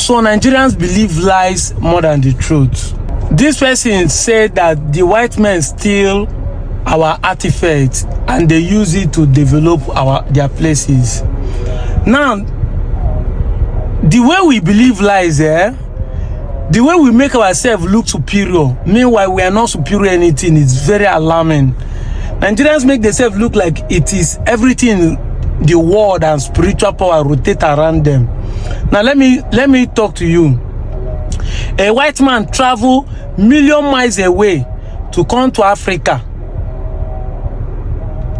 So Nigerians believe lies more than the truth. This person said that the white men steal our artifacts and they use it to develop their places. Now, the way we believe lies, the way we make ourselves look superior, meanwhile we are not superior anything, is very alarming. Nigerians make themselves look like it is everything, the world and spiritual power rotate around them. Now let me talk to you. A white man travel million miles away to come to Africa.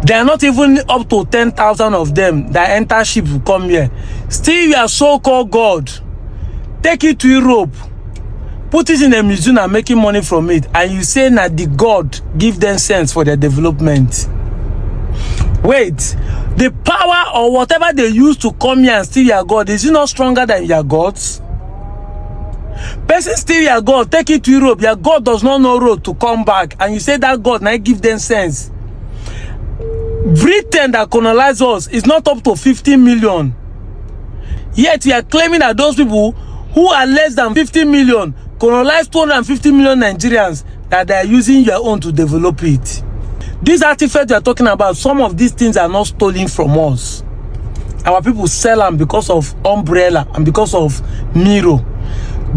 There are not even up to 10,000 of them that enter ship to come here. Still, you are so-called God. Take it to Europe, put it in a museum and making money from it, and you say that the God give them sense for their development. Wait, the power or whatever they use to come here and steal your God, is it not stronger than your gods? Person steal your God, take it to Europe, your God does not know road to come back, and you say that God now give them sense. Britain that colonized us is not up to 50 million. Yet you are claiming that those people who are less than 50 million colonized 250 million Nigerians, that they are using your own to develop it. These artifacts you are talking about, some of these things are not stolen from us. Our people sell them because of umbrella and because of Miro.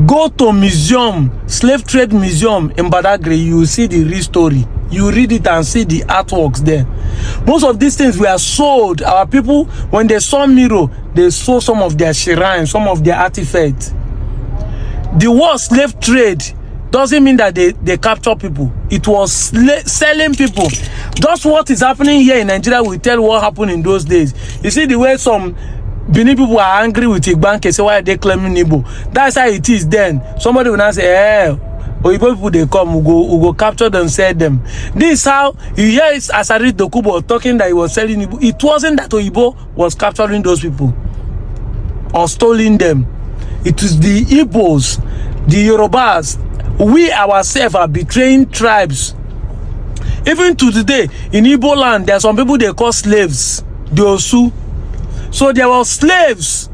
Go to museum, slave trade museum in Badagry, you will see the real story. You read it and see the artworks there. Most of these things were sold. Our people, when they saw Miro, they sold some of their shrines, some of their artifacts. The word slave trade doesn't mean that they capture people. It was selling people. Just what is happening here in Nigeria will tell what happened in those days. You see the way some Benin people are angry with Igbanke, say why are they claiming Igbo? That's how it is then. Somebody will not say, Oyibo people they come, we go capture them, sell them. This is how you hear Asari Dokubo talking that he was selling Igbo. It wasn't that Oyibo was capturing those people or stealing them. It is the Igbos, the Yorubas. We ourselves are betraying tribes. Even to today, in Igbo land, there are some people they call slaves, the Osu. So there were slaves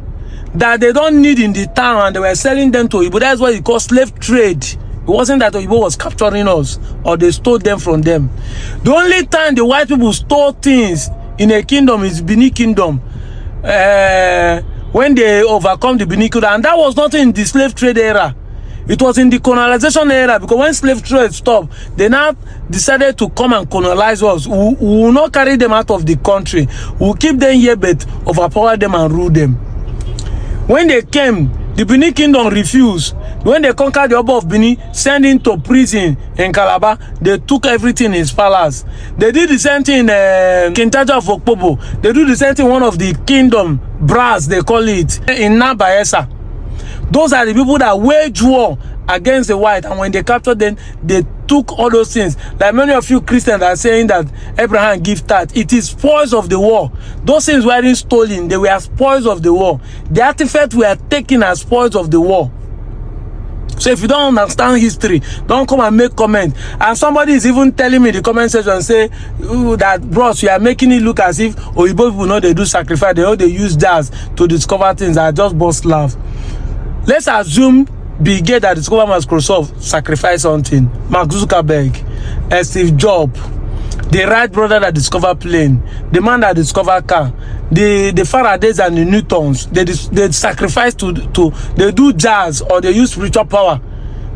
that they don't need in the town and they were selling them to Igbo. That's what you call slave trade. It wasn't that Igbo was capturing us or they stole them from them. The only time the white people stole things in a kingdom is Benin Kingdom. When they overcome the Benin Kingdom. And that was not in the slave trade era. It was in the colonization era, because when slave trade stopped, they now decided to come and colonize us. We will not carry them out of the country. We will keep them here but overpower them and rule them. When they came, the Benin Kingdom refused. When they conquered the Oba of Benin, sent him to prison in Calabar, they took everything in his palace. They did the same thing in Kintaja of Okpobo. They do the same thing in one of the kingdom, Brass, they call it, in Nabayesa. Those are the people that wage war against the white, and when they captured them, they took all those things. Like many of you Christians are saying that Abraham gave that. It is spoils of the war. Those things weren't stolen, they were spoils of the war. The artifacts were taken as spoils of the war. So if you don't understand history, don't come and make comment. And somebody is even telling me in the comment section, say that bros, you are making it look as if Oyibo people know they do sacrifice, they know they use jazz to discover things. I just bust laugh. Let's assume Bill Gates that discovered Microsoft sacrificed something. Mark Zuckerberg, Steve Jobs, the Wright brother that discovered plane, the man that discovered car, the Faradays and the Newtons, they sacrifice they do jazz or they use spiritual power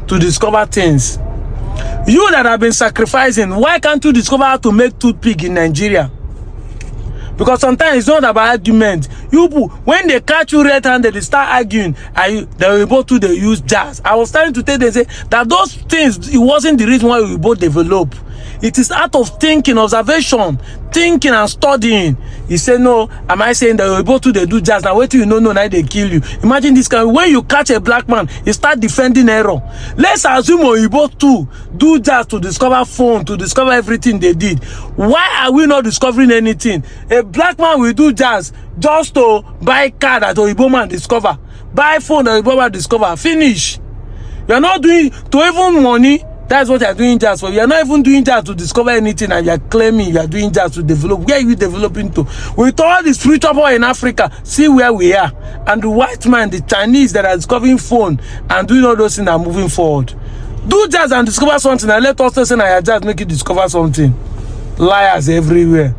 to discover things. You that have been sacrificing, why can't you discover how to make toothpick in Nigeria? Because sometimes it's not about argument. You, when they catch you red-handed, they start arguing. They will both they use jazz. I was trying to tell them, say that those things, it wasn't the reason why we both develop. It is out of thinking, observation, thinking and studying. He said, no, am I saying that we both they do jazz? Now wait till you know now they kill you. Imagine this kind. When you catch a black man, you start defending error. Let's assume we both do jazz to discover phone, to discover everything they did. Why are we not discovering anything? A black man will do jazz just to buy car that Oyibo man discover, buy phone that Oyibo man discover, finish. You're not doing to even money. That's what you are doing jazz for. You are not even doing jazz to discover anything, and you are claiming you are doing jazz to develop. Where are you developing to? With all the spiritual power in Africa, see where we are. And the white man, the Chinese that are discovering phone and doing all those things are moving forward. Do jazz and discover something, and let us say, "Nah, jazz make you discover something." Liars everywhere.